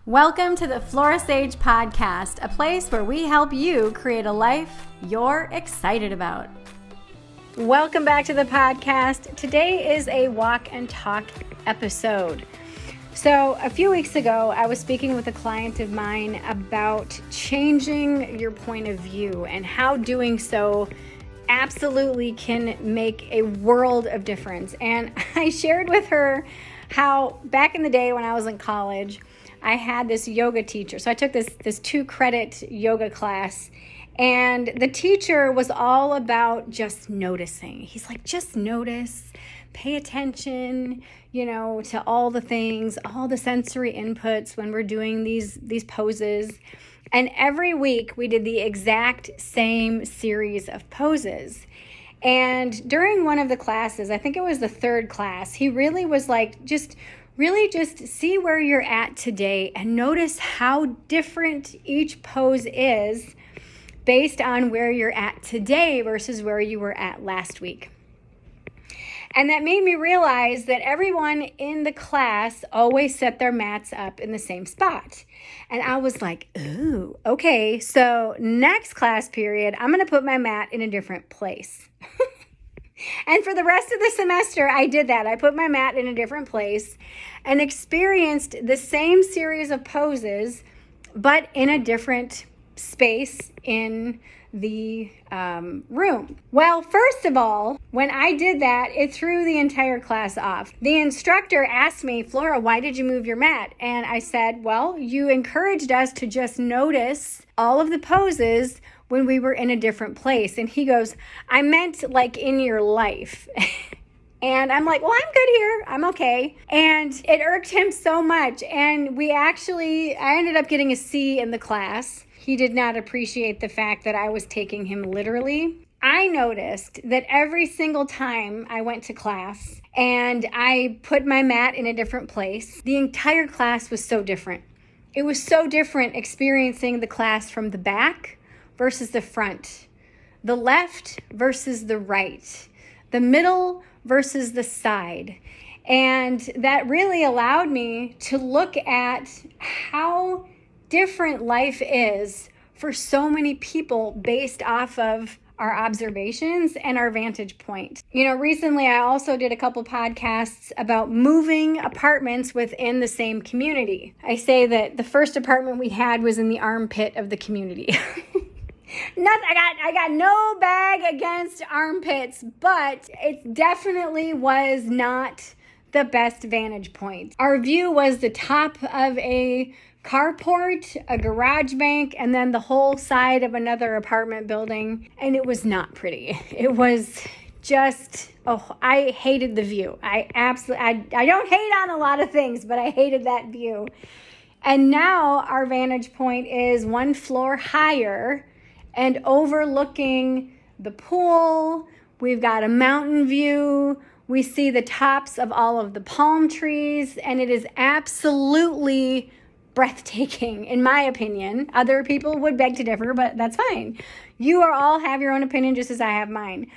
Welcome to the Flora Sage Podcast, a place where we help you create a life you're excited about. Welcome back to the podcast. Today is a walk and talk episode. So a few weeks ago, I was speaking with a client of mine about changing your point of view and how doing so absolutely can make a world of difference. And I shared with her how back in the day when I was in college, I had this yoga teacher. So I took this 2-credit yoga class, and the teacher was all about just noticing. He's like, just notice, pay attention, to all the things, all the sensory inputs when we're doing these poses. And every week we did the exact same series of poses. And during one of the classes, I think it was the 3rd class, he really was like, just see where you're at today and notice how different each pose is based on where you're at today versus where you were at last week. And that made me realize that everyone in the class always set their mats up in the same spot. And I was like, ooh, okay, so next class period, I'm going to put my mat in a different place. And for the rest of the semester, I did that. I put my mat in a different place and experienced the same series of poses, but in a different space in the room. Well, first of all, when I did that, it threw the entire class off. The instructor asked me, Flora, why did you move your mat? And I said, well, you encouraged us to just notice all of the poses when we were in a different place. And he goes, I meant like in your life. And I'm like, well, I'm good here. I'm okay. And it irked him so much. And I ended up getting a C in the class. He did not appreciate the fact that I was taking him literally. I noticed that every single time I went to class and I put my mat in a different place, the entire class was so different. It was so different experiencing the class from the back versus the front, the left versus the right, the middle versus the side. And that really allowed me to look at how different life is for so many people based off of our observations and our vantage point. Recently I also did a couple podcasts about moving apartments within the same community. I say that the first apartment we had was in the armpit of the community. I got no bag against armpits, but it definitely was not the best vantage point. Our view was the top of a carport, a garage bank, and then the whole side of another apartment building, and it was not pretty. It was just, I hated the view. I don't hate on a lot of things, but I hated that view. And now our vantage point is one floor higher and overlooking the pool. We've got a mountain view. We see the tops of all of the palm trees, and it is absolutely breathtaking, in my opinion. Other people would beg to differ, but that's fine. You all have your own opinion just as I have mine.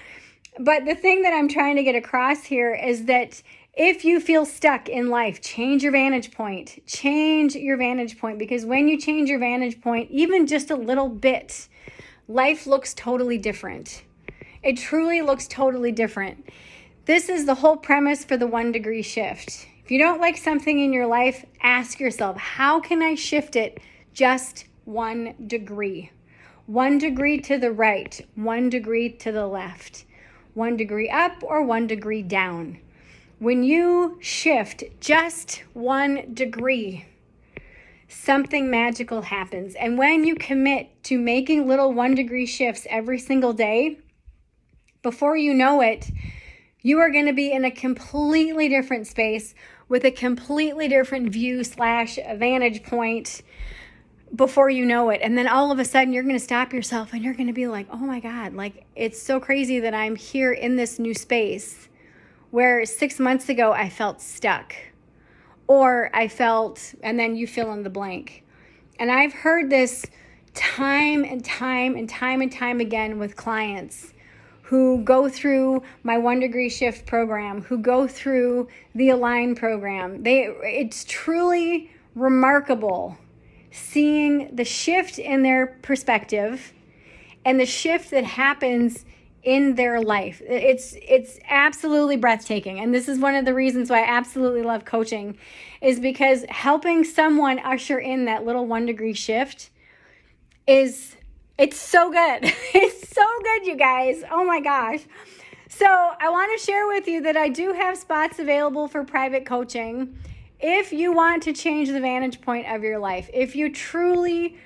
But the thing that I'm trying to get across here is that if you feel stuck in life, change your vantage point. Change your vantage point, because when you change your vantage point, even just a little bit, life looks totally different. It truly looks totally different. This is the whole premise for the 1 degree shift. If you don't like something in your life, ask yourself, how can I shift it just 1 degree? 1 degree to the right, 1 degree to the left, 1 degree up or 1 degree down. When you shift just 1 degree, something magical happens. And when you commit to making little 1 degree shifts every single day, before you know it, you are going to be in a completely different space with a completely different view / vantage point before you know it. And then all of a sudden you're going to stop yourself and you're going to be like, oh my God, like it's so crazy that I'm here in this new space where 6 months ago I felt stuck. Or I felt, and then you fill in the blank. And I've heard this time and time again with clients who go through my 1 degree shift program, who go through the Align program. It's truly remarkable seeing the shift in their perspective and the shift that happens in their life. It's absolutely breathtaking. And this is one of the reasons why I absolutely love coaching, is because helping someone usher in that little 1 degree shift it's so good. It's so good, you guys. Oh my gosh. So I want to share with you that I do have spots available for private coaching. If you want to change the vantage point of your life, if you truly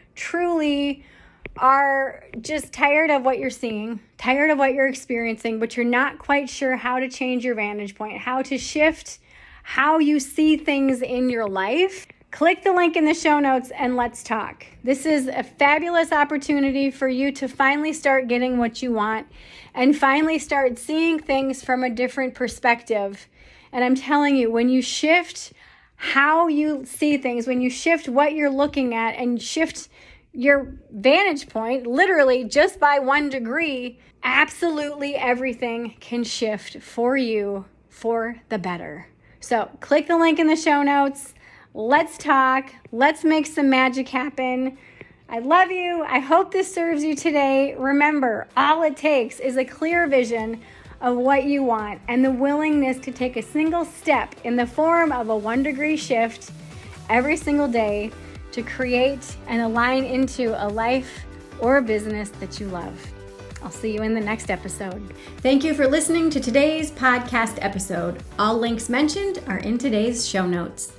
are just tired of what you're seeing, tired of what you're experiencing, but you're not quite sure how to change your vantage point, how to shift how you see things in your life, click the link in the show notes and let's talk. This is a fabulous opportunity for you to finally start getting what you want and finally start seeing things from a different perspective. And I'm telling you, when you shift how you see things, when you shift what you're looking at and shift your vantage point, literally just by 1 degree, absolutely everything can shift for you for the better. So click the link in the show notes. Let's talk. Let's make some magic happen. I love you. I hope this serves you today. Remember, all it takes is a clear vision of what you want and the willingness to take a single step in the form of a 1 degree shift every single day to create and align into a life or a business that you love. I'll see you in the next episode. Thank you for listening to today's podcast episode. All links mentioned are in today's show notes.